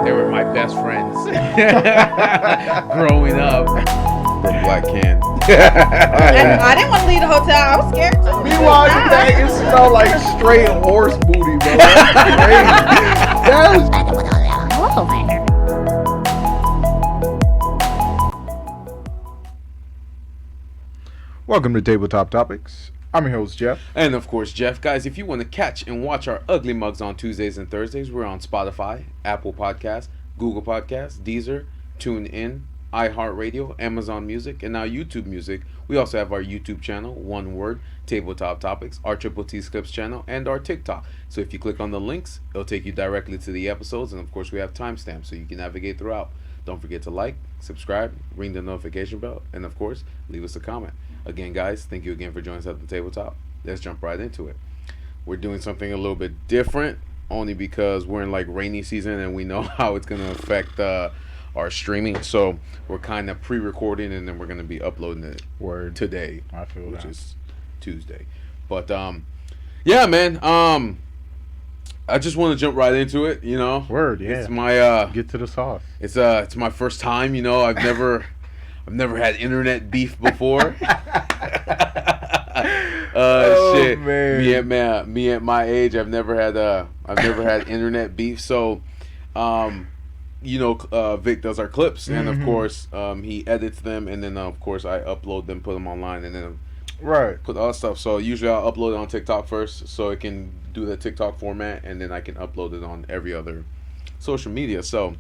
They were my best friends growing up. From Black Can. I didn't want to leave the hotel. I was scared too. Meanwhile, you think it smelled like straight horse booty, bro. That's crazy. Hello there. Welcome to Tabletop Topics. I'm your host, Jeff. And of course, Jeff. Guys, if you want to catch and watch our ugly mugs on Tuesdays and Thursdays, we're on Spotify, Apple Podcasts, Google Podcasts, Deezer, TuneIn, iHeartRadio, Amazon Music, and now YouTube Music. We also have our YouTube channel, one word, Tabletop Topics, our Triple T Clips channel, and our TikTok. So if you click on the links, it'll take you directly to the episodes, and of course we have timestamps so you can navigate throughout. Don't forget to like, subscribe, ring the notification bell, and of course, leave us a comment. Again, guys, thank you again for joining us at the Tabletop. Let's jump right into it. We're doing something a little bit different, only because we're in like rainy season and we know how it's going to affect our streaming. So we're kind of pre-recording and then we're going to be uploading it today, which is Tuesday. But yeah, man. I just want to jump right into it. You know, It's my get to the sauce. It's my first time. You know, I've never had internet beef before. Shit. Man. Me at my age, I've never had internet beef. So, Vic does our clips, and of course, he edits them, and then of course I upload them, put them online, and then put all that stuff. So usually I'll upload it on TikTok first, so it can do the TikTok format, and then I can upload it on every other social media. So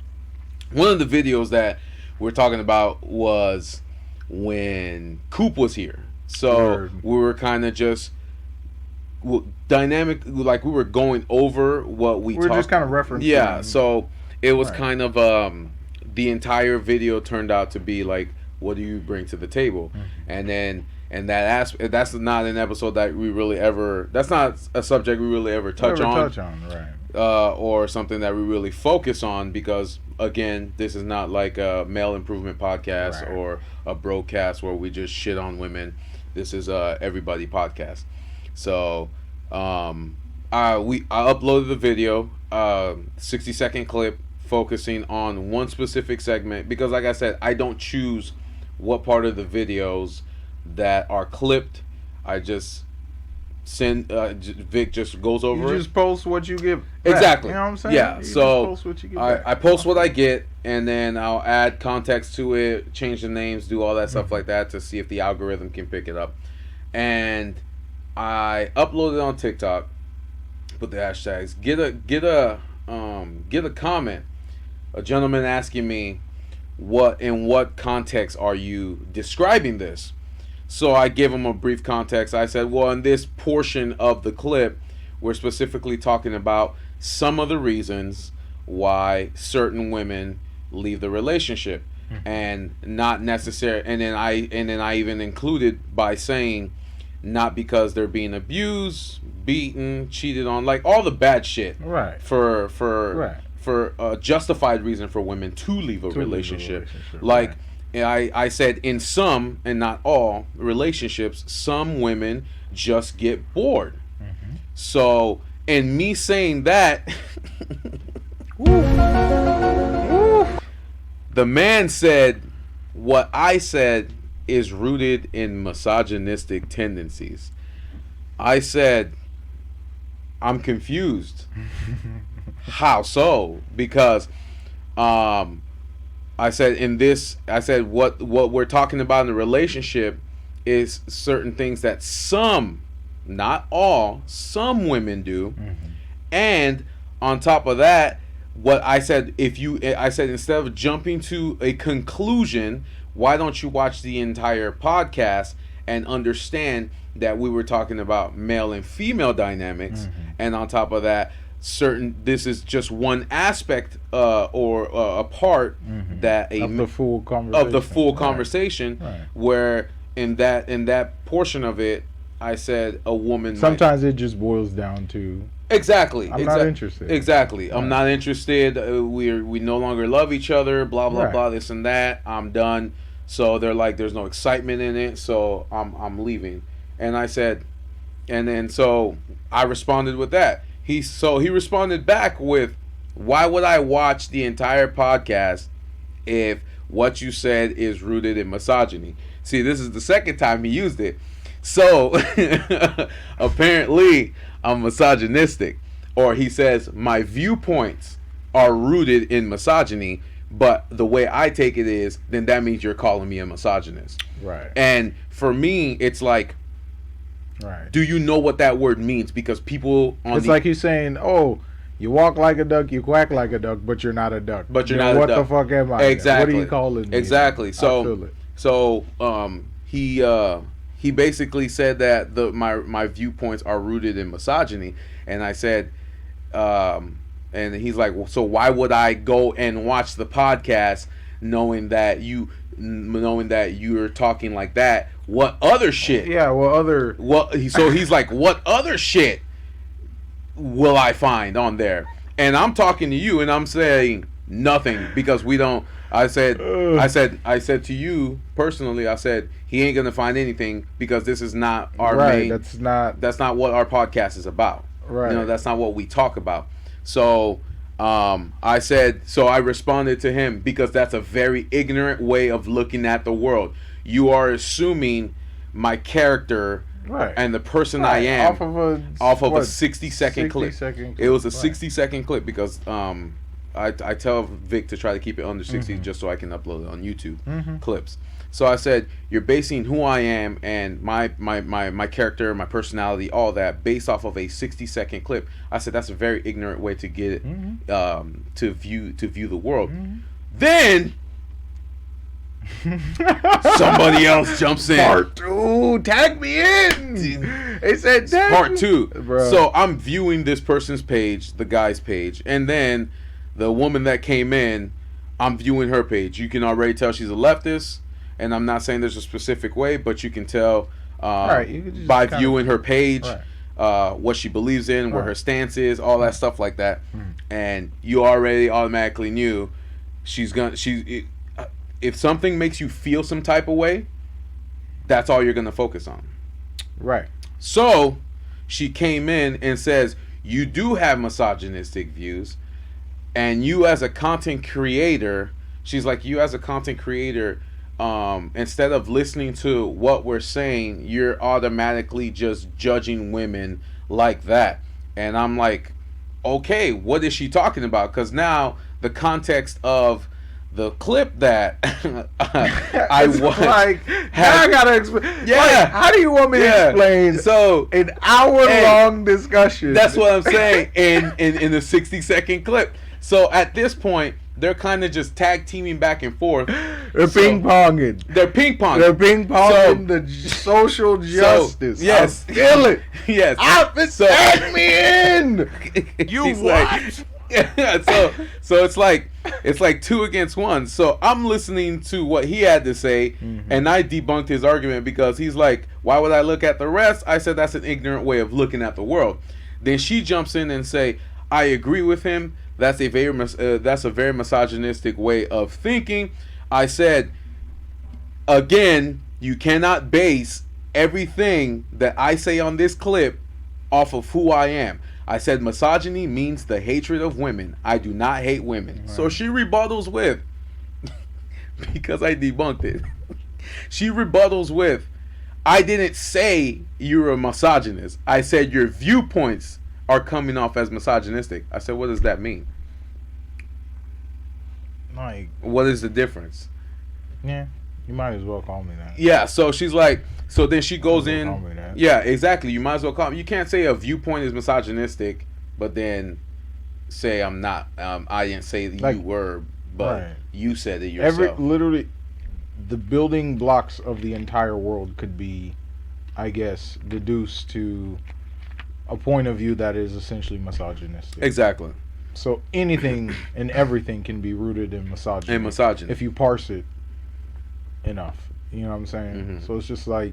one of the videos that we're talking about was when Coop was here. So we were kind of just dynamic, like we were going over what we just kind of referencing. Yeah, so it was kind of the entire video turned out to be like, what do you bring to the table? And that's not an episode that we really ever, that's not a subject we really ever touch on, or something that we really focus on, because again, this is not like a male improvement podcast or a broadcast where we just shit on women. This is a everybody podcast. So I uploaded the video, 60-second clip focusing on one specific segment, because like I said, I don't choose what part of the videos that are clipped. I just send Vic just goes over you it. Just post what you get back. Exactly. You know what I'm saying? Yeah. So post what you get back. I post what I get, and then I'll add context to it, change the names, do all that stuff like that to see if the algorithm can pick it up. And I upload it on TikTok, put the hashtags, get a comment, a gentleman asking me in what context are you describing this. So I give him a brief context. I said, well, in this portion of the clip, we're specifically talking about some of the reasons why certain women leave the relationship, and not necessary. And then I even included by saying, not because they're being abused, beaten, cheated on, like all the bad shit. Right. For a justified reason for women to leave a relationship. Like. I said in some, and not all, relationships, some women just get bored. So, in me saying that, the man said, what I said is rooted in misogynistic tendencies. I said, I'm confused. How so? Because, I said what we're talking about in the relationship is certain things that some, not all, some women do. And on top of that, what I said, instead of jumping to a conclusion, why don't you watch the entire podcast and understand that we were talking about male and female dynamics, and on top of that, this is just one aspect or a part that of the full conversation, where in that portion of it, I said a woman sometimes it just boils down to I'm not interested. I'm not interested. We no longer love each other, blah blah blah, this and that, I'm done. So they're like, there's no excitement in it, so I'm leaving. And I said, and then so I responded with that. He responded back with, Why would I watch the entire podcast if what you said is rooted in misogyny? See, this is the second time he used it. So, apparently, I'm misogynistic. Or he says, my viewpoints are rooted in misogyny, but the way I take it is, then that means you're calling me a misogynist. Right. And for me, it's like, right. Do you know what that word means? Because people on it's like he's saying, oh, you walk like a duck, you quack like a duck, but you're not a duck. But you're not a what duck. What the fuck am I? Exactly. What are you calling me? Exactly. I feel it. So he basically said that my viewpoints are rooted in misogyny, and I said, and he's like, well, so why would I go and watch the podcast knowing that you're talking like that? What other shit? Yeah, So he's like, what other shit will I find on there? And I'm talking to you, and I'm saying nothing because we don't. I said to you personally. I said he ain't gonna find anything because this is not our main. That's not what our podcast is about. Right. That's not what we talk about. So I said. So I responded to him because that's a very ignorant way of looking at the world. You are assuming my character. Right. And the person I am off of a 60-second clip. It was a 60-second clip because I tell Vic to try to keep it under 60 just so I can upload it on YouTube clips. So I said you're basing who I am and my character, my personality, all that based off of a 60-second clip. I said that's a very ignorant way to get it to view the world. Then somebody else jumps in. Part 2, tag me in. They said part 2. Bro. So I'm viewing this person's page, the guy's page, and then the woman that came in, I'm viewing her page. You can already tell she's a leftist, and I'm not saying there's a specific way, but you can tell by viewing her page what she believes in, where her stance is, all that stuff like that, and you already automatically knew if something makes you feel some type of way, that's all you're going to focus on. Right. So, she came in and says, you do have misogynistic views, and you as a content creator, she's like, you as a content creator, instead of listening to what we're saying, you're automatically just judging women like that. And I'm like, okay, what is she talking about? Because now the context of the clip that I was like, I gotta explain. Yeah, like, how do you want me to explain? So an hour-long discussion. That's what I'm saying in the 60-second clip. So at this point, they're kind of just tag teaming back and forth. They're ping-ponging. They're ping-ponging. They're ping-ponging the social justice. So, yes. I feel it. Yes. Tag me in. You what? So it's like 2 against 1. So I'm listening to what he had to say, and I debunked his argument because he's like, why would I look at the rest? I said that's an ignorant way of looking at the world. Then she jumps in and say, I agree with him. That's a very misogynistic way of thinking. I said, again, you cannot base everything that I say on this clip off of who I am. I said misogyny means the hatred of women. I do not hate women. Right. So she rebuttals with, because I debunked it, she rebuttals with, I didn't say you're a misogynist. I said your viewpoints are coming off as misogynistic. I said, what does that mean? Like, what is the difference? Yeah, you might as well call me that. Yeah, so she's like, so then she goes in. Yeah, exactly. You might as well call me. You can't say a viewpoint is misogynistic, but then say I'm not. I didn't say that you were, but you said it yourself. Literally, the building blocks of the entire world could be, I guess, deduced to a point of view that is essentially misogynistic. Exactly. So anything and everything can be rooted in misogyny. If you parse it enough. You know what I'm saying? So it's just like,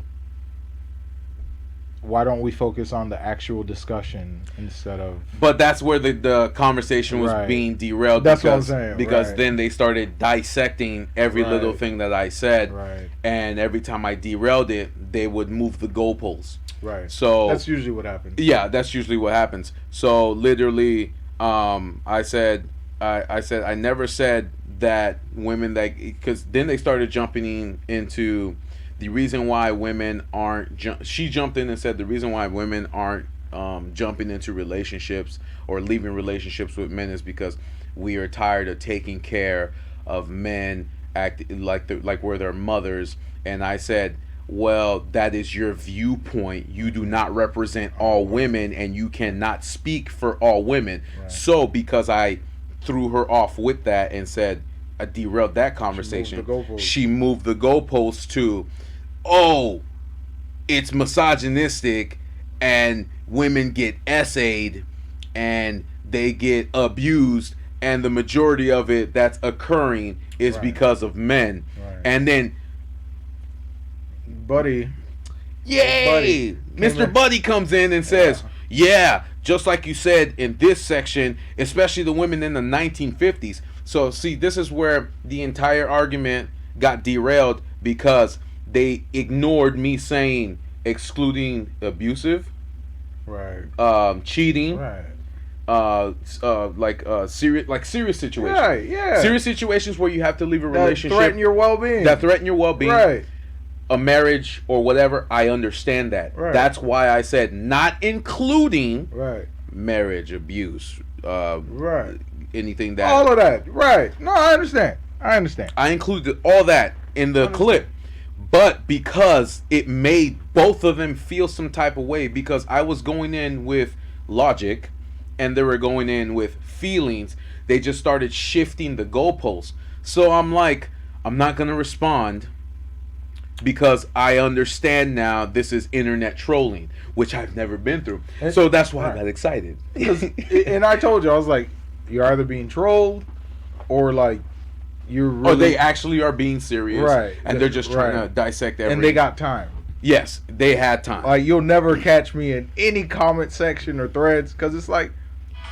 why don't we focus on the actual discussion instead of... But that's where the conversation was being derailed. That's what I'm saying. Because then they started dissecting every little thing that I said. Right. And every time I derailed it, they would move the goalposts. Right. So that's usually what happens. Yeah, that's usually what happens. So literally, I said I never said that women that, because then they started jumping into the reason why women aren't. She jumped in and said the reason why women aren't jumping into relationships or leaving relationships with men is because we are tired of taking care of men acting like we're their mothers. And I said, well, that is your viewpoint. You do not represent all women, and you cannot speak for all women. Right. So because I threw her off with that and said I derailed that conversation, she moved the goalposts to, oh, it's misogynistic and women get essayed and they get abused, and the majority of it that's occurring is because of men. Right. And then Buddy. Yay! Mr. Buddy comes in and says, yeah, just like you said in this section, especially the women in the 1950s. So, see, this is where the entire argument got derailed because they ignored me saying excluding abusive, cheating, serious situations. Right, yeah. Serious situations where you have to leave a relationship. That threaten your well-being. Right. A marriage or whatever, I understand that. Right. That's why I said not including marriage, abuse, anything that. All of that. Right. No, I understand. I included all that in the clip. But because it made both of them feel some type of way, because I was going in with logic and they were going in with feelings, they just started shifting the goalposts. So I'm like, I'm not going to respond because I understand now this is internet trolling, which I've never been through. So that's why I got excited. And I told you, I was like, you're either being trolled or like you're really... Or they actually are being serious. Right. And they're just trying to dissect everything. And they got time. Yes, they had time. Like, you'll never catch me in any comment section or threads because it's like,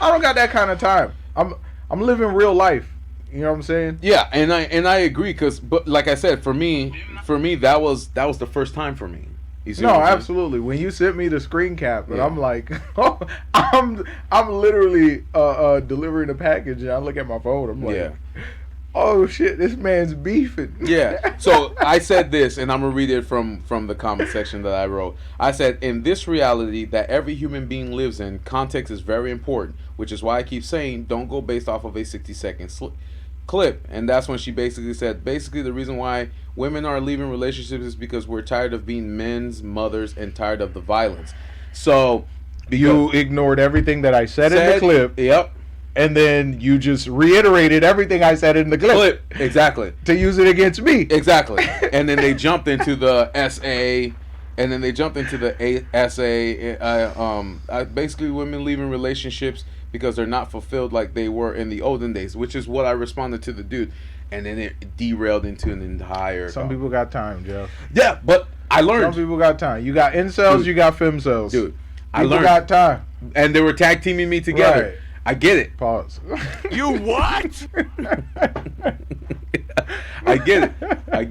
I don't got that kind of time. I'm living real life. You know what I'm saying? Yeah, and I agree but like I said, for me that was the first time for me. You see no, absolutely. When you sent me the screen cap, and I'm like, oh, I'm literally delivering a package, and I look at my phone. I'm like, oh shit, this man's beefing. Yeah. So I said this, and I'm gonna read it from the comment section that I wrote. I said, in this reality that every human being lives in, context is very important, which is why I keep saying don't go based off of a 60-second clip. And that's when she basically said, the reason why women are leaving relationships is because we're tired of being men's mothers and tired of the violence. So you ignored everything that I said in the clip. Yep. And then you just reiterated everything I said in the clip. Exactly. To use it against me. Exactly. And then they jumped into the SA, and then they jumped into the SA. Basically, women leaving relationships because they're not fulfilled like they were in the olden days, which is what I responded to the dude. And then it derailed into an entire... Some people got time, Jeff. Yeah, but I learned. Some people got time. You got incels, you got femcells. Dude, I learned. People got time. And they were tag teaming me together. Right. I get it. Pause. You what? I get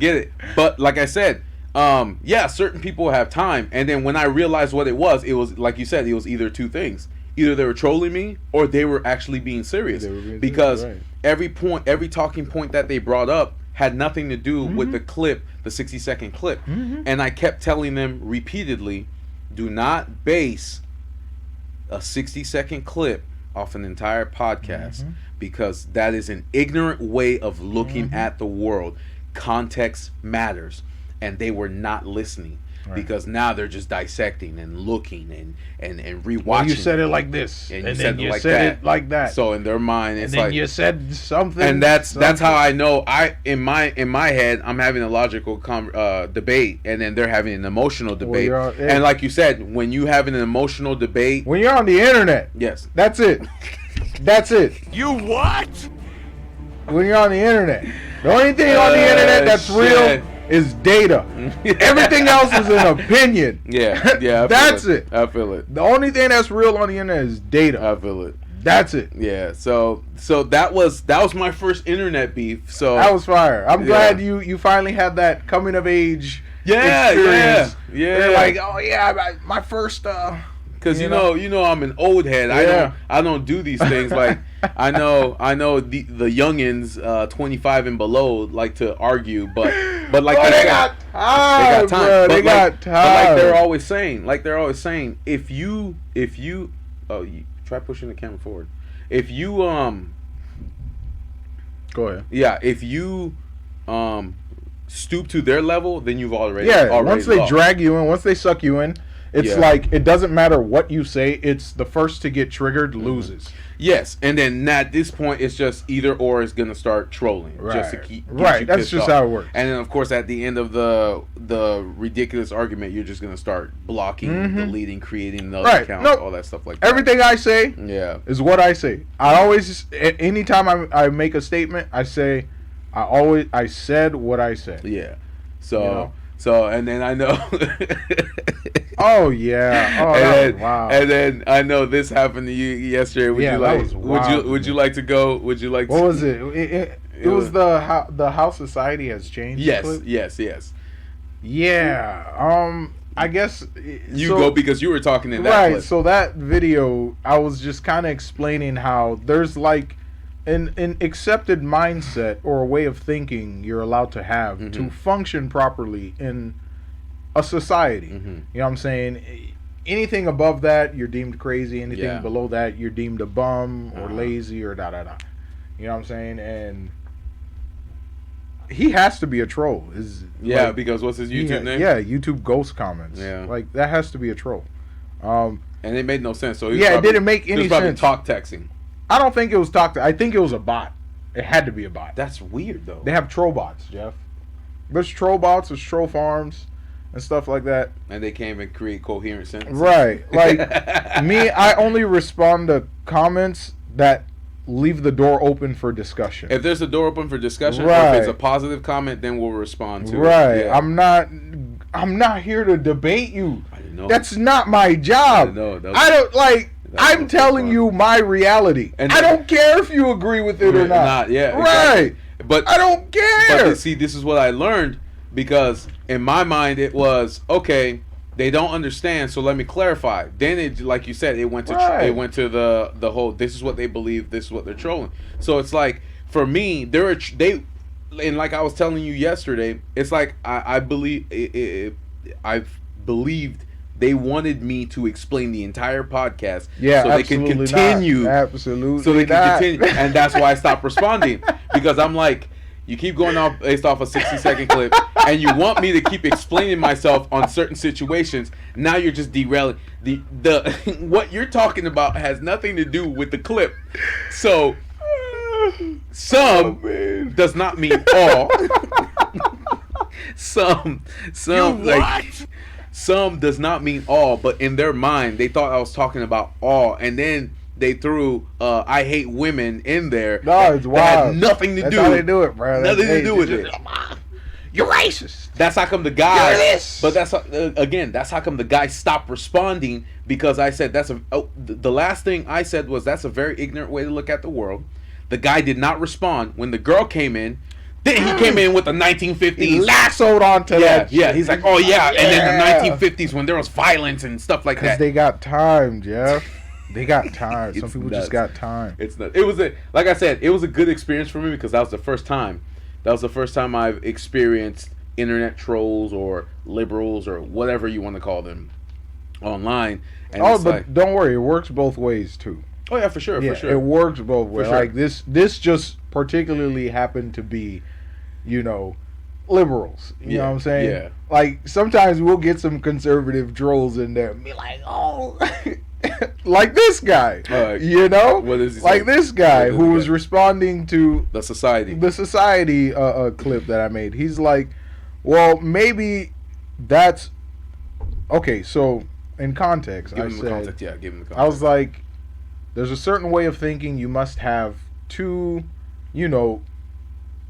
it. But like I said, certain people have time. And then when I realized what it was like you said, it was either two things. Either they were trolling me or they were actually being serious. Because every talking point that they brought up had nothing to do with the clip, the 60-second clip. And I kept telling them repeatedly, do not base a 60-second clip off an entire podcast because that is an ignorant way of looking at the world. Context matters. And they were not listening. Because now they're just dissecting and looking and rewatching. Well, you said it like this, and then you said it like that. So in their mind, it's and then like you said something, and that's how I know. In my head, I'm having a logical debate, and then they're having an emotional debate. And like you said, when you have an emotional debate, when you're on the internet, yes, that's it. That's it. You what? When you're on the internet, the only thing on the internet that's real is data. Everything else is an opinion. Yeah. That's it. I feel it. The only thing that's real on the internet is data. I feel it. That's it. Yeah. So that was my first internet beef. So that was fire. I'm glad you finally had that coming of age experience. Yeah. They're like, oh yeah, my first. because you know I'm an old head. I don't do these things. Like I know the youngins 25 and below like to argue, but like they got time. They got time. But like they're always saying, if you try pushing the camera forward. If you go ahead. Yeah, if you stoop to their level, then you've already once they lost. drag you in, once they suck you in, it's like it doesn't matter what you say. It's the first to get triggered loses. Yes, and then at this point, it's just either or is gonna start trolling just to keep That's just how it works. And then of course at the end of the ridiculous argument, you're just gonna start blocking, deleting, creating another account, all that stuff like that. Everything I say is what I say. I always, anytime I make a statement, I say, I said what I said. Yeah. So and then I know. Oh yeah. Oh, wow. And then I know this happened to you yesterday. Would you like to go? Would you like? What was it? It was the how society has changed. Yes. Yeah. I guess you go because you were talking in that clip. So that video, I was just kind of explaining how there's like an accepted mindset or a way of thinking you're allowed to have to function properly in a society. You know what I'm saying? Anything above that, you're deemed crazy. Anything below that, you're deemed a bum or lazy or da-da-da. You know what I'm saying? And he has to be a troll. Because what's his YouTube name? Yeah, YouTube ghost comments. Yeah. Like, that has to be a troll. And it made no sense. So it didn't make any sense. Talk texting. I don't think it was talk. I think it was a bot. It had to be a bot. That's weird, though. They have troll bots, Jeff. There's troll bots, there's troll farms, and stuff like that. And they can't even create coherent sentences. Right. Like, me, I only respond to comments that leave the door open for discussion. If there's a door open for discussion, or if it's a positive comment, then we'll respond to it. Right. Yeah. I'm not here to debate you. I didn't know. That's not my job. I don't like... I'm telling you my reality. And I don't care if you agree with it or not. Right. Exactly. But I don't care. But see, this is what I learned, because in my mind it was, okay, they don't understand, so let me clarify. Then it, like you said, it went to the whole, this is what they believe, this is what they're trolling. So it's like, for me, and like I was telling you yesterday, it's like I believe I've believed they wanted me to explain the entire podcast so they can continue. So they can continue. And that's why I stopped responding. Because I'm like, you keep going off based off a 60-second clip, and you want me to keep explaining myself on certain situations. Now you're just derailing. The what you're talking about has nothing to do with the clip. So some does not mean all. Some like... Some does not mean all, but in their mind, they thought I was talking about all, and then they threw "I hate women" in there. No, it's wild. That had nothing to do. That's how they do it, bro. Nothing to do with it. You're racist. That's how come the guy. You're this. But that's how come the guy stopped responding, because I said the last thing I said was that's a very ignorant way to look at the world. The guy did not respond when the girl came in. Then he came in with the 1950s. He lassoed onto that. Yeah, he's like, oh yeah. And then the 1950s when there was violence and stuff like that. Because they got time, Jeff. They got time. Some people just got time. It's nuts. Like I said, it was a good experience for me, because that was the first time. That was the first time I've experienced internet trolls or liberals or whatever you want to call them online. And but don't worry, it works both ways too. Oh yeah, for sure. It works both ways. Sure. Like this just particularly happened to be, liberals. You know what I'm saying? Yeah. Like, sometimes we'll get some conservative trolls in there and be like, oh, like this guy. What is he like saying? this guy who was responding to the society clip that I made. He's like, well, maybe that's okay. So in context, give him the context. I was like, there's a certain way of thinking you must have to,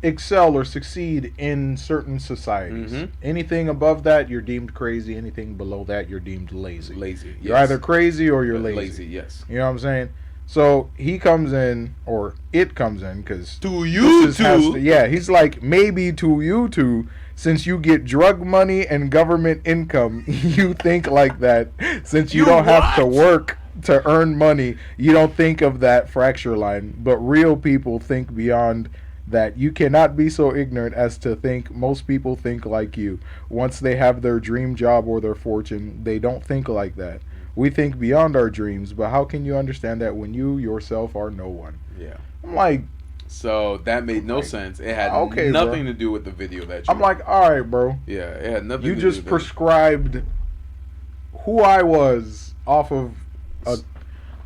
excel or succeed in certain societies. Anything above that, you're deemed crazy. Anything below that, you're deemed lazy. Lazy. You're either crazy or you're lazy. Lazy, yes. You know what I'm saying? So he comes in, or it comes in, because To you two. yeah, he's like, maybe to you two, since you get drug money and government income, you think like that. Since you don't have to work to earn money, you don't think of that fracture line. But real people think beyond that. You cannot be so ignorant as to think most people think like you. Once they have their dream job or their fortune, they don't think like that. We think beyond our dreams, but how can you understand that when you yourself are no one? Yeah. I'm like, so that made no sense. It had nothing to do with the video that you. I'm like, all right, bro. Yeah, it had nothing. You to just do with prescribed who I was off of a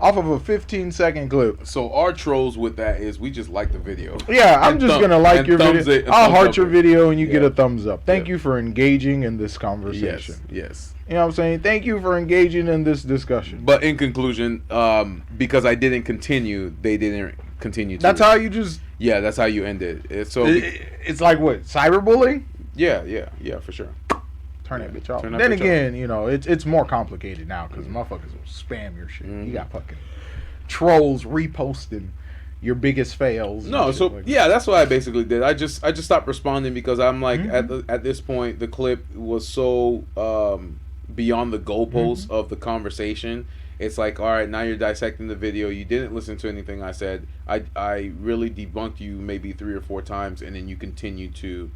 15-second clip. So our trolls with that is we just like the video. Yeah, I'm just gonna like your video. I'll heart your video and you get a Yeah. thumbs up. Thank you for engaging in this conversation. Yes. You know what I'm saying? Thank you for engaging in this discussion. But in conclusion, because I didn't continue, they didn't continue. That's how you just. Yeah, that's how you end it. So It's like what, cyberbullying? yeah, for sure. Turn that bitch off. Turn that Then bitch again, you know, it's more complicated now because motherfuckers will spam your shit. You got fucking trolls reposting your biggest fails. No, and so shit like yeah, that's what I basically did. I just stopped responding because I'm like Mm-hmm. at this point the clip was so beyond the goalposts Mm-hmm. of the conversation. It's like, all right, now you're dissecting the video. You didn't listen to anything I said. I really debunked you maybe 3 or 4 times, and then you continue to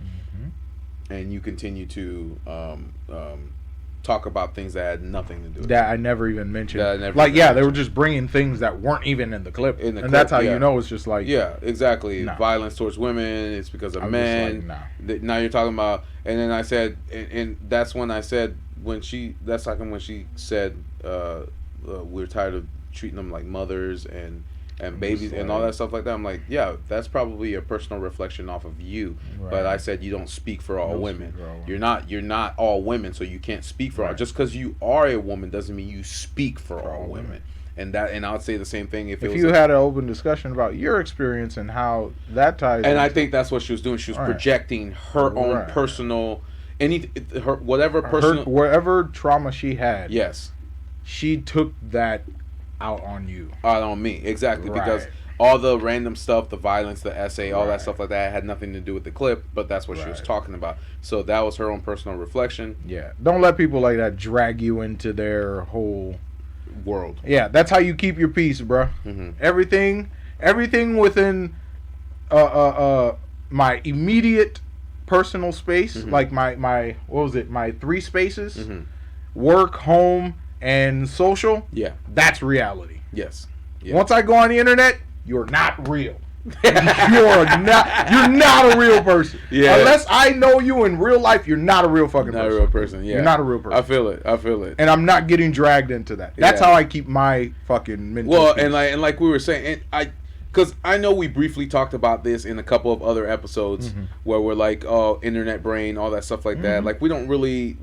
talk about things that had nothing to do with that it. I never even mentioned. That I never like, even yeah, they mentioned. were just bringing things that weren't even in the clip. In the and clip, that's how yeah. you know it's just like, Yeah, exactly. No. Violence towards women. It's because of I'm just men. like, Now you're talking about, and then I said, and that's when I said that's like when she said, we're tired of treating them like mothers and babies and all that stuff like that. I'm like, yeah, that's probably a personal reflection off of you. Right. But I said you don't speak for all Don't women. speak for all women. You're not all women, so you can't speak for all. Right. Just because you are a woman doesn't mean you speak for all women. And I would say the same thing if you had an open discussion about your experience and how that ties. And I into- think that's what she was doing. She was Right. projecting her own Right. personal, whatever personal. whatever trauma she had. Yes, she took that out on you. out on me exactly because Right. all the random stuff, the violence, the essay, all Right. that stuff like that had nothing to do with the clip. But that's what she was Right. talking about. So that was her own personal reflection. Yeah, don't let people like that drag you into their whole World. Yeah, that's how you keep your peace, bruh. Mm-hmm. Everything within my immediate personal space, Mm-hmm. like my what was it? My 3 spaces, Mm-hmm. work, home, and social. Yeah. That's reality. Yes. Yeah. Once I go on the internet, you're not real. You're not a real person. Yeah. Unless I know you in real life, you're not a real fucking Not a person. real person. Yeah. You're not a real person. I feel it. And I'm not getting dragged into that. That's Yeah. how I keep my fucking mental Well, peace. and like we were saying, because I know we briefly talked about this in a couple of other episodes where we're like, oh, internet brain, all that stuff like that. Like we don't really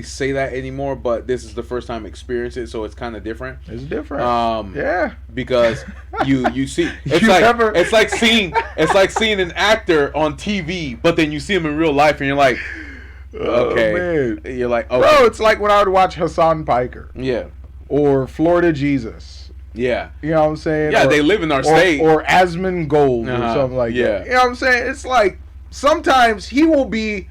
say that anymore, but this is the first time I experienced it, so it's kind of different. It's different. Yeah, because you see, You it's like seeing an actor on TV, but then you see him in real life, and you're like, okay, man. you're like, okay, Bro, it's like when I would watch Hassan Piker yeah, or Florida Jesus. yeah. You know what I'm saying? Yeah, Or- they live in our state. Or Asmund Gold or Uh-huh, something like yeah. that. You know what I'm saying? It's like sometimes they will be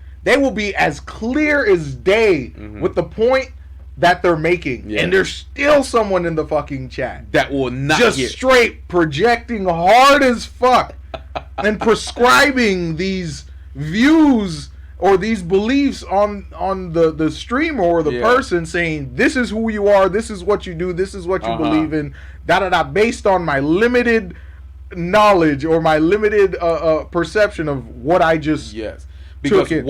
as clear as day with the point that they're making. Yeah. And there's still someone in the fucking chat. That will not Just get straight projecting hard as fuck and prescribing these views or these beliefs on the streamer or the Yeah. person, saying this is who you are, this is what you do, this is what you believe in, based on my limited knowledge or my limited perception of what I just yes. Because it.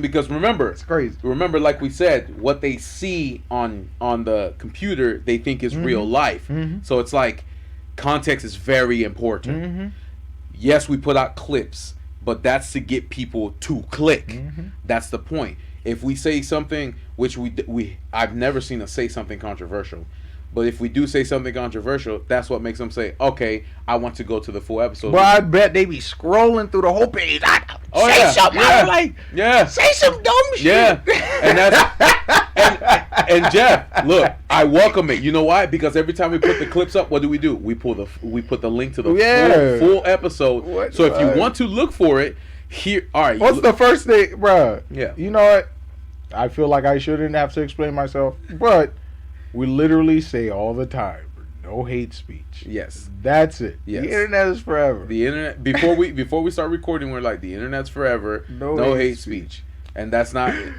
because remember, It's crazy. Remember, like we said, what they see on the computer, they think is real life. So it's like context is very important. Yes, we put out clips, but that's to get people to click. That's the point. If we say something, which I've never seen us say something controversial, but if we do say something controversial, that's what makes them say, okay, I want to go to the full episode. Well, I bet they be scrolling through the whole page. Say something. Yeah. I'm like, Yeah. say some dumb shit. Yeah, and and Jeff, look, I welcome it. You know why? Because every time we put the clips up, what do? We put the link to the full episode. So if you want to look for it, here. All right. What's the first thing, bruh? Yeah. You know what? I feel like I shouldn't have to explain myself, but we literally say all the time, no hate speech. Yes. That's it. Yes. The internet is forever. The internet. Before we start recording, we're like, the internet's forever. No hate speech. And that's not. You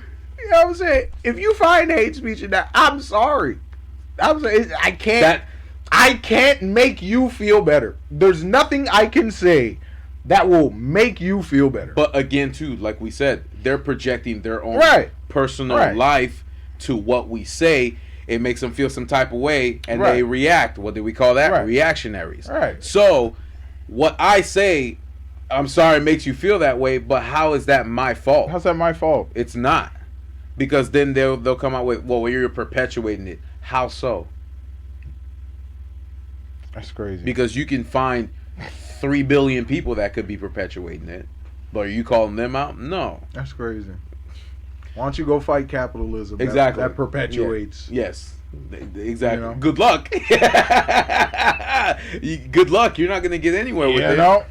know what I'm saying? If you find hate speech in that, I'm sorry. I'm saying I can't make you feel better. There's nothing I can say that will make you feel better. But again, too, like we said, they're projecting their own personal life to what we say. It makes them feel some type of way, and they react. What do we call that? Reactionaries. Right. So, what I say, I'm sorry, it makes you feel that way, but how is that my fault? How's that my fault? It's not. Because then they'll come out with, well, you're perpetuating it. How so? That's crazy. Because you can find 3 billion people that could be perpetuating it. But are you calling them out? No. That's crazy. Why don't you go fight capitalism? Exactly. That perpetuates. Yeah. Yes. Exactly. You know? Good luck. Good luck. You're not going to get anywhere with it. Know?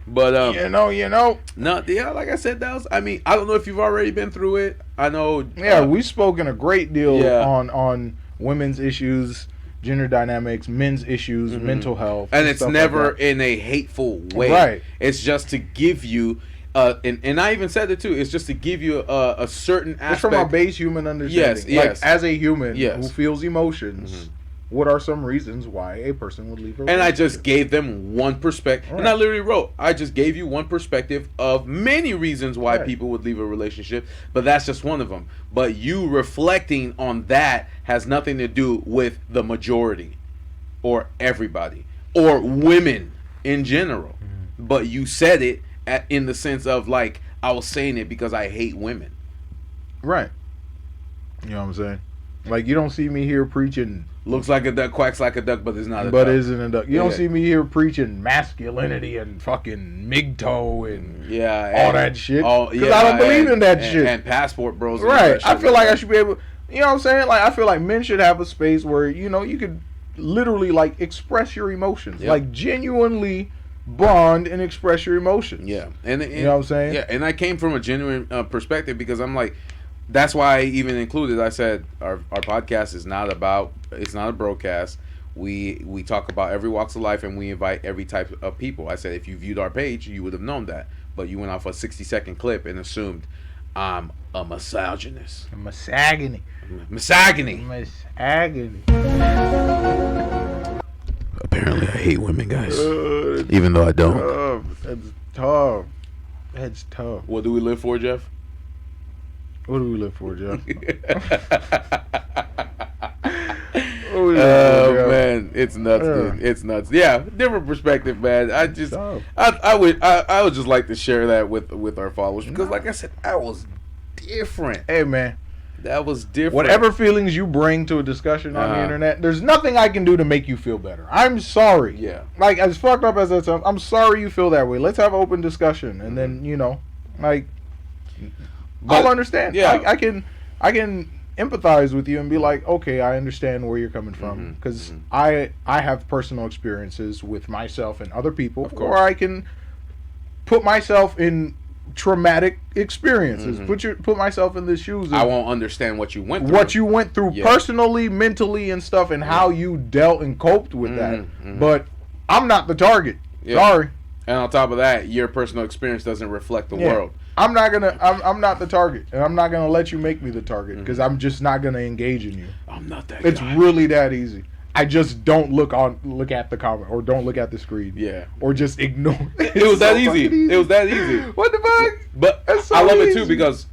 But you know. No, yeah, like I said, I mean, I don't know if you've already been through it. I know. Yeah, we've spoken a great deal Yeah. on women's issues, gender dynamics, men's issues, mental health, and it's stuff never like that. in a hateful way. Right. It's just to give you, and I even said it too. It's just to give you a certain aspect. It's from our base human understanding. Yes. Like, as a human Yes. who feels emotions, what are some reasons why a person would leave a And I relationship? just gave them one perspective. Right. And I literally wrote, I just gave you one perspective of many reasons why people would leave a relationship, but that's just one of them. But you reflecting on that has nothing to do with the majority or everybody or women in general. But you said it in the sense of, like, I was saying it because I hate women. Right. You know what I'm saying? Like, you don't see me here preaching. Looks like a duck, quacks like a duck, but it's not a duck. But isn't a duck. You don't Yeah. see me here preaching masculinity and fucking MGTOW and all that shit. Because I don't believe in that shit. And passport bros. And Right. that shit I feel like that. I should be able. You know what I'm saying? Like, I feel like men should have a space where, you know, you could literally, like, express your emotions. Yep. Like, genuinely bond and express your emotions. Yeah. And You know what I'm saying? Yeah. And I came from a genuine perspective because I'm like, that's why I even included, I said, our podcast is not about, it's not a broadcast. We talk about every walks of life and we invite every type of people. I said, if you viewed our page, you would have known that. But you went off a 60-second clip and assumed I'm a misogynist. Misogyny. Misogyny. Misogyny. Apparently, I hate women, guys. Even though I don't. That's tough. That's tough. What do we live for, Jeff? What do we live for, Jeff? Oh man, it's nuts, dude. It's nuts. Yeah, different perspective, man. I just, I would just like to share that with our followers because, like I said, that was different. Hey, man. That was different. Whatever feelings you bring to a discussion on the internet, there's nothing I can do to make you feel better. I'm sorry. Yeah. Like, as fucked up as that sounds, I'm sorry you feel that way. Let's have an open discussion, and then, you know, like, I'll understand. Yeah. I can empathize with you and be like, okay, I understand where you're coming from, because I have personal experiences with myself and other people, or I can put myself in traumatic experiences. Put myself in the shoes of I won't understand what you went through. What you went through personally, mentally, and stuff, and how you dealt and coped with that. But I'm not the target. Sorry. And on top of that, your personal experience doesn't reflect the world. I'm not the target, and I'm not gonna let you make me the target, because I'm just not gonna engage in you. I'm not that It's guy. really that easy. I just don't look at the comment, or don't look at the screen. Yeah. Or just ignore. It was that easy. It was that easy. What the fuck? But That's so I love it easy. too because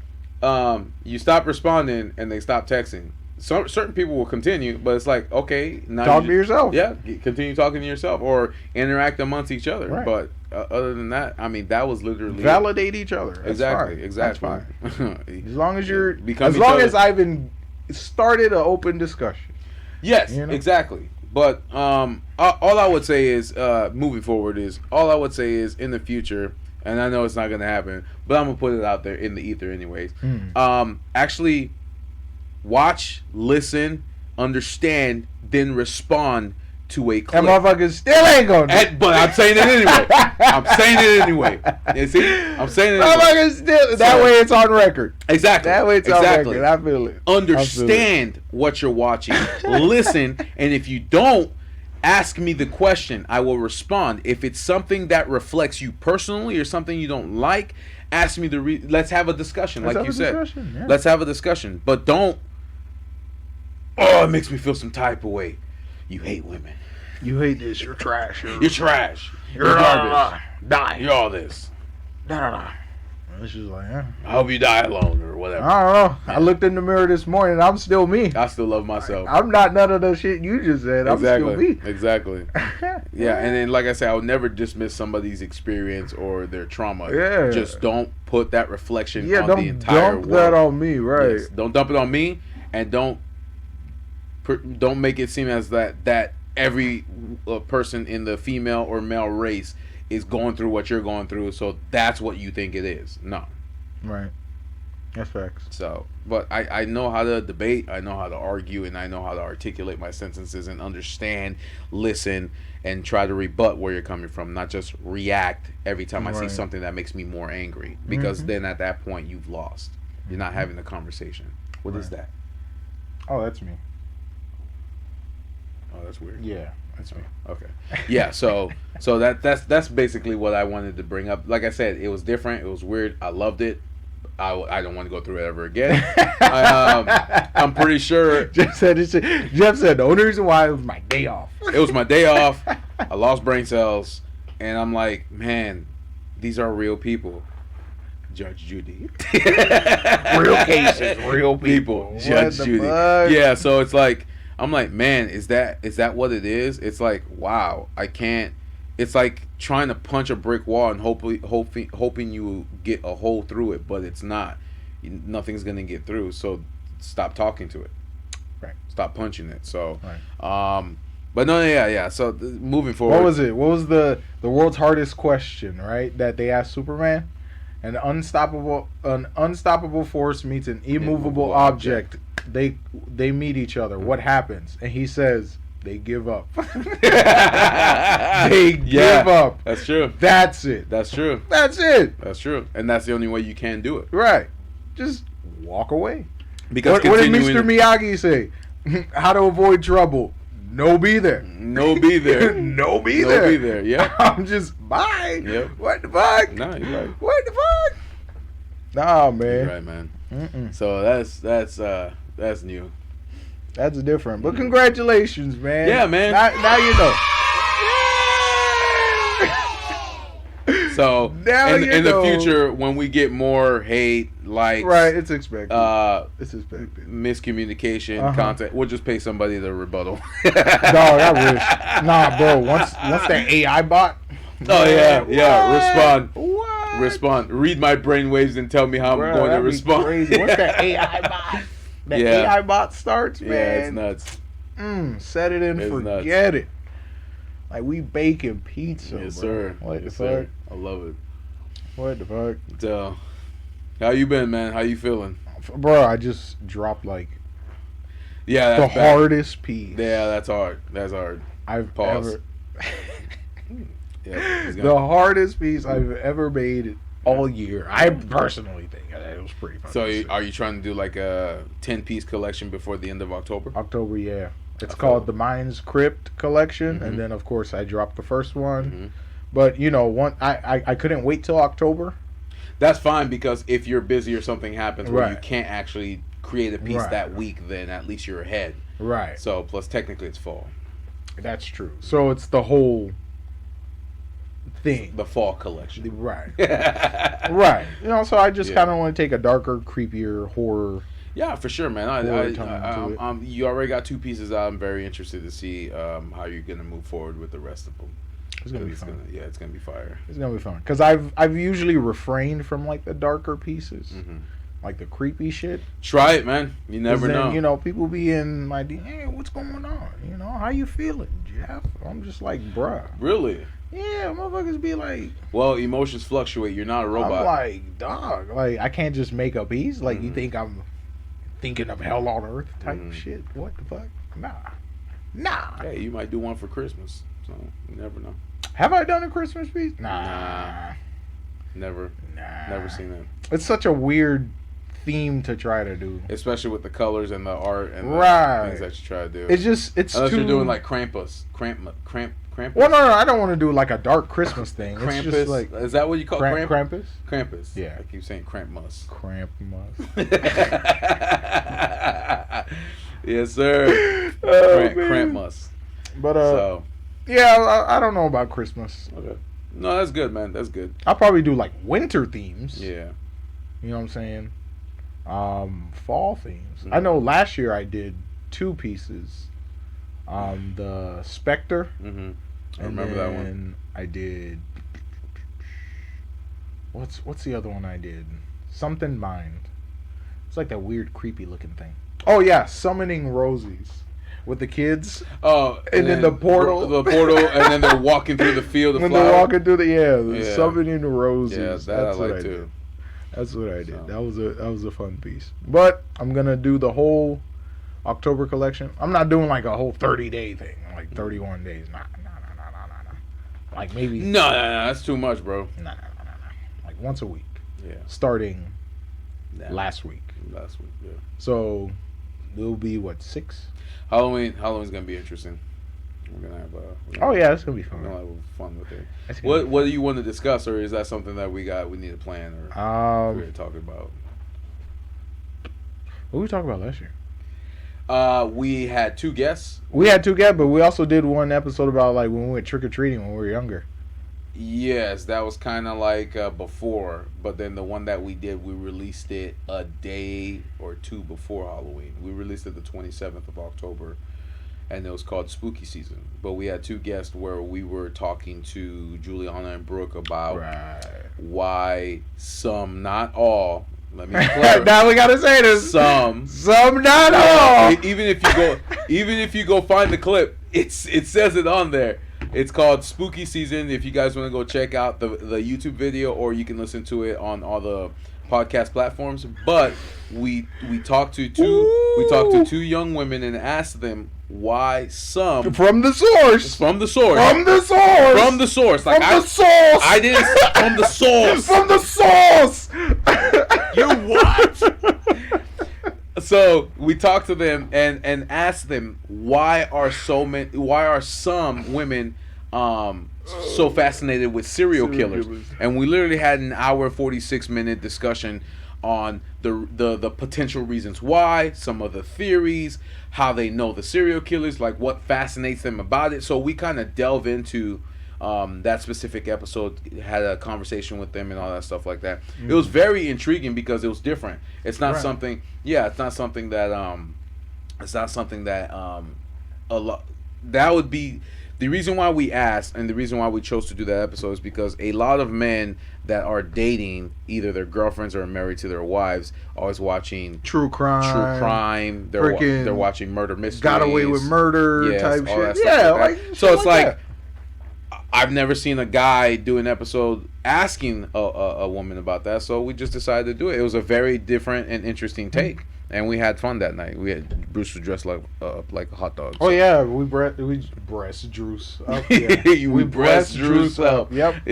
you stop responding and they stop texting. Certain people will continue, but it's like, okay, now Talk to yourself. Yeah, continue talking to yourself or interact amongst each other. Right. But other than that, I mean, that was literally Validate each other. That's exactly, fine. exactly. That's fine. As long as you're, Become as each long other. as I've started an open discussion. Yes, You know? exactly. But all I would say is, moving forward is, all I would say is in the future, and I know it's not going to happen, but I'm going to put it out there in the ether anyways. Actually, watch, listen, understand, then respond to a clip. And motherfuckers still ain't gonna do it. But I'm saying it anyway. I'm saying it anyway. You see? I'm saying it anyway. Motherfuckers still. That way it's on record. Exactly. That way it's on record. I feel it. Understand what you're watching. Listen, and if you don't, ask me the question. I will respond. If it's something that reflects you personally or something you don't like, ask me let's have a discussion, like you said. Yeah. Let's have a discussion. But don't, it makes me feel some type of way. You hate women. You hate this. You're trash. You're trash. You're garbage. Die. You're all this. It's just like, yeah. I hope you die alone or whatever. I don't know. I looked in the mirror this morning. I'm still me. I still love myself. I'm not none of the shit you just said. I'm still me. Exactly. Yeah, and then like I said, I would never dismiss somebody's experience or their trauma. Yeah. Just don't put that reflection on the entire don't dump world. that on me, right? Yes. Don't dump it on me, and don't make it seem as that every person in the female or male race is going through what you're going through, so that's what you think it is. No. Right. That's facts. So, but I know how to debate, I know how to argue, and I know how to articulate my sentences and understand, listen, and try to rebut where you're coming from, not just react every time I see something that makes me more angry. Because then at that point, you've lost. You're not having the conversation. What is that? Oh, that's me. Oh, that's weird. Yeah. That's me. Okay. Yeah, so that's basically what I wanted to bring up. Like I said, it was different. It was weird. I loved it. I don't want to go through it ever again. I'm pretty sure. Jeff said the only reason why it was my day off. It was my day off. I lost brain cells, and I'm like, man, these are real people. Judge Judy. Real cases, real people. Judge Judy. Fuck? Yeah, so it's like, I'm like, man, is that what it is? It's like, wow, I can't. It's like trying to punch a brick wall and hoping you get a hole through it, but it's not. Nothing's gonna get through. So stop talking to it. Right. Stop punching it. So, right. But no, yeah. So moving forward. What was it? What was the world's hardest question? Right, that they asked Superman. An unstoppable force meets an immovable object. They meet each other. What happens? And he says they give up. They give up. That's true. That's it. That's true. That's it. That's true. And that's the only way you can do it. Right. Just walk away. Because what did Mr. Miyagi say? How to avoid trouble? No be there. No be there. No be there. No be there. Yeah. I'm just bye. Yep. What the fuck? No, you're right. What the fuck? Nah, man. You're right, man. So that's new. That's different. But congratulations, man. Yeah, man. Now you know. So now in the future, when we get more hate, likes, right, it's expected. It's expected. Miscommunication, content. We'll just pay somebody to rebuttal. Dog, I wish. Nah, bro. Once that AI bot. Oh yeah. What? Respond. Read my brainwaves and tell me how I'm going to respond. Crazy. Once that AI bot. AI bot starts, man. Yeah, it's nuts. Set it and forget it. Like we baking pizza, yes, bro. Sir. What yes, the fuck? Sir. I love it. What the fuck? So, how you been, man? How you feeling? Bro, I just dropped the hardest piece. Yeah, that's hard. That's hard. I've Pause. The hardest piece I've ever made all year. I personally think it was pretty fun. So, are you trying to do like a 10-piece collection before the end of October? October, yeah. It's called the Mind's Criped collection, and then of course I dropped the first one. But I couldn't wait till October. That's fine, because if you're busy or something happens where you can't actually create a piece that week, then at least you're ahead. Right. So plus technically it's fall. That's true. So it's the whole thing. The fall collection. Right. Right. So I just kind of want to take a darker, creepier horror. Yeah, for sure, man. You already got 2 pieces out. I'm very interested to see how you're gonna move forward with the rest of them. It's gonna be fun. It's gonna be fire. It's gonna be fun because I've usually refrained from like the darker pieces, like the creepy shit. Try it, man. You never know. People be in my DM. Hey, what's going on? How you feeling, Jeff? I'm just like, bruh. Really? Yeah, motherfuckers be like. Well, emotions fluctuate. You're not a robot. I'm like, dog. Like I can't just make a piece. Like you think I'm thinking of hell on earth type shit. What the fuck? Nah. Hey, you might do one for Christmas, so you never know. Have I done a Christmas piece? Nah. Never seen that. It's such a weird theme to try to do, especially with the colors and the art and the things that you try to do. It's unless too... you're doing like Krampus. Well, no, I don't want to do like a dark Christmas thing. Krampus, it's just like, is that what you call Krampus? Krampus. Yeah, I keep saying Krampus. Yes, sir. Krampus. But yeah, I don't know about Christmas. Okay. No, that's good, man. That's good. I'll probably do like winter themes. Yeah. You know what I'm saying? Fall themes. I know last year I did 2 pieces. The Spectre. I remember that one. I did. What's the other one I did? Something Mind. It's like that weird, creepy looking thing. Oh yeah, Summoning Rosies. With the kids. Oh, and then the portal. The portal, and then they're walking through the field of flowers. When they're walking through the Summoning the Rosies. Yeah, that's what I like too. That's what I did. So. That was a fun piece. But I'm gonna do the whole October collection. I'm not doing like a whole 30-day thing, like 31 days. Nah. Like maybe. No, that's too much, bro. Nah. Like once a week. Yeah. Starting last week. Yeah. So it'll be what, 6? Halloween's gonna be interesting. We're gonna have it's gonna be fun. We're gonna have fun with it. What do you want to discuss, or is that something that we need to plan, or we're talking about? What did we talk about last year? We had 2 guests. But we also did one episode about like when we went trick or treating when we were younger. Yes, that was kind of like before, but then the one that we did, we released it a day or 2 before Halloween. We released it the 27th of October, and it was called Spooky Season. But we had 2 guests where we were talking to Juliana and Brooke about why some, not all. Let me clarify. Now we gotta say this. Some, not all. Even if you go find the clip, it says it on there. It's called Spooky Season. If you guys want to go check out the YouTube video, or you can listen to it on all the podcast platforms. But we talked to 2 young women and asked them why some from the source. Like I didn't from the source. From the source. You what? So we talked to them and asked them why are some women so fascinated with serial killers, and we literally had an hour 46-minute discussion on the potential reasons why, some of the theories, how they know the serial killers, like what fascinates them about it. So we kind of delve into that specific episode, had a conversation with them and all that stuff like that. It was very intriguing because it was different. It's not something. Yeah, it's not something that a lot. That would be the reason why we asked, and the reason why we chose to do that episode is because a lot of men that are dating either their girlfriends or married to their wives always watching true crime. They're watching murder mysteries. Got Away with Murder type shit. Yeah, like so it's like. I've never seen a guy do an episode asking a woman about that, so we just decided to do it. It was a very different and interesting take, and we had fun that night. Bruce was dressed like a hot dog. So. Oh yeah, we breast Bruce up. Yeah. we breast Bruce up. Yep.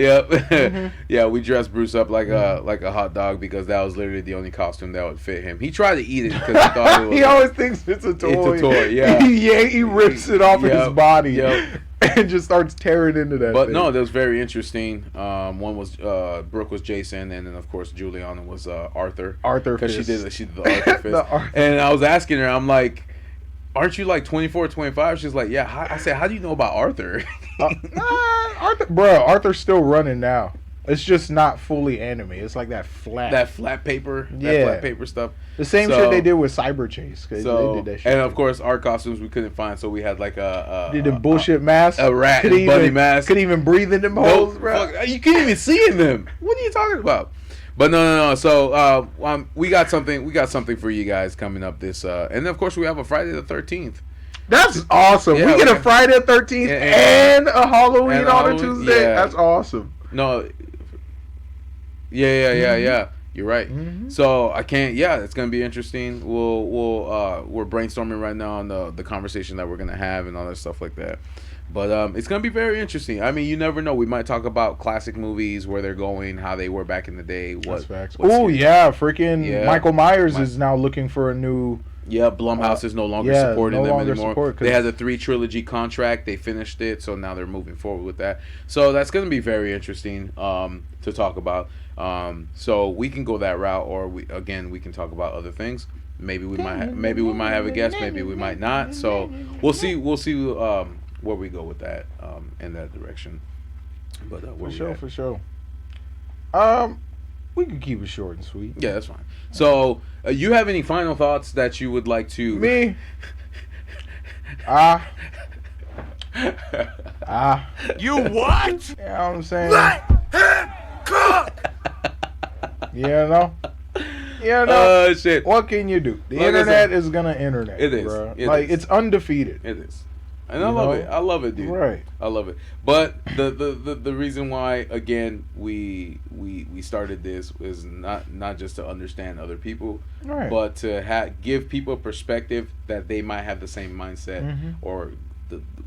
Yeah, we dressed Bruce up like a hot dog because that was literally the only costume that would fit him. He tried to eat it because he thought it was. He always thinks it's a toy. It's a toy. Yeah. He rips it off his body. Yep. And just starts tearing into that. But thing. no, that was very interesting. One was Brooke was Jason, and then of course Juliana was Arthur. Because she did the Arthur fist. And I was asking her, I'm like, aren't you like 24, 25? She's like, yeah. I said, how do you know about Arthur? Arthur's still running now. It's just not fully anime. It's like that flat paper. Yeah. That flat paper stuff. The same shit they did with Cyber Chase. They did that shit. And of course, our costumes we couldn't find, so we had like did the bullshit mask. A rat and bunny mask. Couldn't even breathe in them holes, bro. You can't even see in them. What are you talking about? But no. So we got something for you guys coming up this. And of course, we have a Friday the 13th. That's awesome. Yeah, we get a Friday the 13th and a Halloween on a Tuesday. Yeah. That's awesome. No. Yeah. You're right. So I can't. Yeah, it's gonna be interesting. We're brainstorming right now on the conversation that we're gonna have and all that stuff like that. But it's gonna be very interesting. I mean, you never know. We might talk about classic movies, where they're going, how they were back in the day. That's facts. Oh yeah, freaking Yeah. Michael Myers is now looking for a new. Yeah, Blumhouse is no longer supporting them anymore. They had a 3 trilogy contract. They finished it, so now they're moving forward with that. So that's going to be very interesting to talk about. So we can go that route, or we can talk about other things. Maybe we might have a guest. Maybe we might not. So we'll see. We'll see where we go with that in that direction. But for sure. We can keep it short and sweet. Yeah, that's fine. So, you have any final thoughts that you would like to... Me? You what? You know what I'm saying? Let him cook! You know? Oh, shit. What can you do? The Like I internet said, is gonna internet. It is. Bro. It like is. it's undefeated. It is. And I love it. I love it, dude. Right. I love it. But the reason why, again, we started this is not just to understand other people, Right. but to give people a perspective that they might have the same mindset or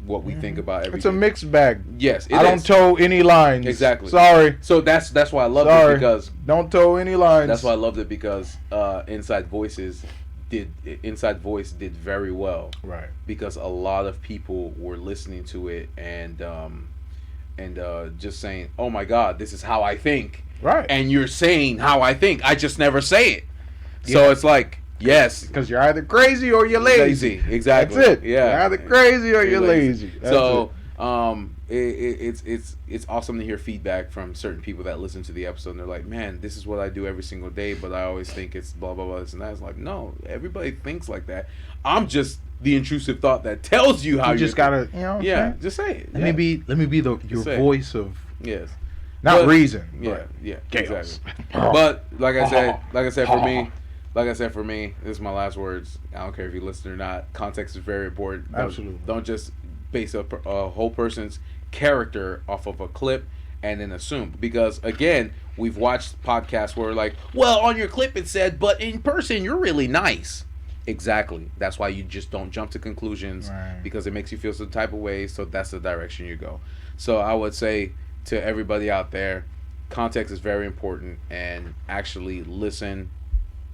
what we think about everything. It's a mixed bag. Yes, I don't toe any lines. Exactly. Sorry. So that's why I loved it, because don't toe any lines. that's why I loved it, because Inside Voice did very well. Right. Because a lot of people were listening to it and just saying, "Oh my God, this is how I think." Right. And you're saying how I think. I just never say it. So it's like, yes, because you're either crazy or you're lazy. Exactly. That's it. Yeah. You're either crazy or you're lazy. That's So it. it's awesome to hear feedback from certain people that listen to the episode and they're like, "Man, this is what I do every single day, but I always think it's blah blah blah this and that." It's like, no, everybody thinks like that. I'm just the intrusive thought that tells you how you just gotta, you know. Just say it. Let me be your voice of yes, not reason. Yeah, chaos. exactly. But like I said for me, this is my last words. I don't care if you listen or not. Context is very important. Absolutely. Don't just base a whole person's character off of a clip and then assume, because again, we've watched podcasts where like, well, on your clip it said, but in person you're really nice. Exactly. That's why you just don't jump to conclusions, right, because it makes you feel some type of way. So that's the direction you go. So I would say to everybody out there, context is very important, and actually listen,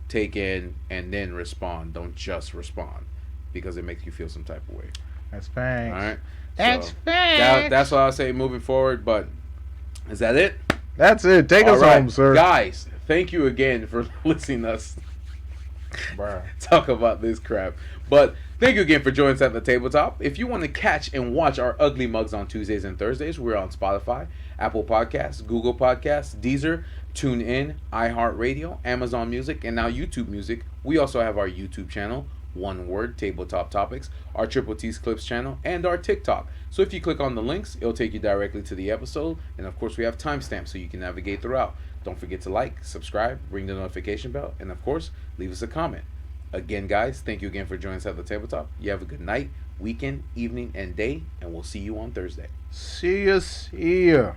take in, and then respond. Don't just respond, because it makes you feel some type of way. That's facts. All right. That's so facts. That's what I'll say moving forward. But is that it? That's it. Take All us right. home, sir. Guys, thank you again for listening to us talk about this crap. But thank you again for joining us at the tabletop. If you want to catch and watch our ugly mugs on Tuesdays and Thursdays, we're on Spotify, Apple Podcasts, Google Podcasts, Deezer, TuneIn, iHeartRadio, Amazon Music, and now YouTube Music. We also have our YouTube channel, One Word Tabletop Topics, our Triple T's Clips channel, and our TikTok. So if you click on the links, it'll take you directly to the episode. And of course, we have timestamps so you can navigate throughout. Don't forget to like, subscribe, ring the notification bell, and of course, leave us a comment. Again, guys, thank you again for joining us at the tabletop. You have a good night, weekend, evening, and day, and we'll see you on Thursday. See ya.